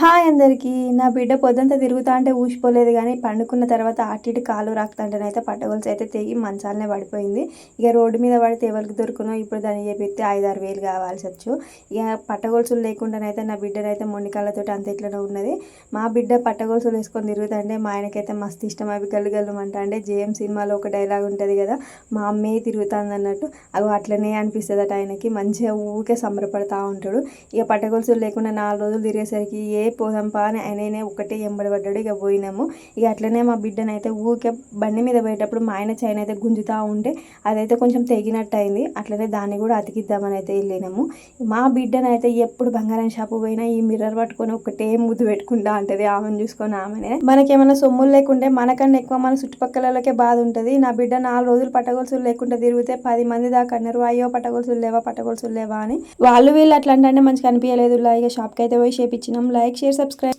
Hi అందరికీ. నా బిడ్డ పొద్దంతా తిరుగుతా అంటే ఊసిపోలేదు కానీ పండుకున్న తర్వాత అటు ఇటు కాలు రాకుతంటేనైతే పట్టగొలుసు అయితే తెగి మంచాలనే పడిపోయింది. ఇక రోడ్డు మీద పడితే ఎవరికి దొరుకునో ఇప్పుడు దాన్ని చేపిస్తే 5-6 వేలు కావాల్సి వచ్చు. ఇక పట్టగొలుసులు లేకుండానైతే నా బిడ్డనైతే మొండికాళ్ళతోటి అంత ఇట్లనే ఉన్నది. మా బిడ్డ పట్టగొలుసులు వేసుకొని తిరుగుతుంటే మా ఆయనకైతే మస్తు ఇష్టం. అవి గల్లు గల్లు అంటే జేఎం సినిమాలో ఒక డైలాగ్ ఉంటుంది కదా, మా అమ్మే తిరుగుతుంది అన్నట్టు. అవి అట్లనే అనిపిస్తుంది ఆయనకి. మంచిగా ఊరికే సంబరపడుతూ ఉంటాడు. ఇక పట్టగొలుసులు లేకుండా 4 రోజులు తిరిగేసరికి పోదాంపా అని ఆయననే ఒకటే ఎంబడి పడ్డాడు. ఇక పోయినాము. ఇక అట్లనే మా బిడ్డనైతే ఊరికే బండి మీద పోయేటప్పుడు మా ఆయన చైన్ అయితే గుంజుతూ ఉంటే అదైతే కొంచెం తెగినట్టు అయింది. అట్లనే దాన్ని కూడా అతికిద్దామని అయితే వెళ్ళినాము. మా బిడ్డనైతే ఎప్పుడు బంగారం షాపు పోయినా ఈ మిర్రర్ పట్టుకొని ఒకటే ముద్దు పెట్టుకుంటా ఉంటుంది. ఆమెను చూసుకొని ఆమెనే. మనకేమైనా సొమ్ములు లేకుంటే మనకన్నా ఎక్కువ మన చుట్టుపక్కలకే బాధ ఉంటుంది. నా బిడ్డ 4 రోజులు పట్టగొలుసులు లేకుండా తిరిగితే 10 మంది దాకా అన్నారు, అయ్యో పట్టగొలుసులు లేవా పట్టగొలుసులు లేవా అని. వాళ్ళు వీళ్ళు అట్లా అంటే మంచిగా అనిపించలేదు. ఇక షాప్కి అయితే పోయి చేపించినాం. Like, share, subscribe.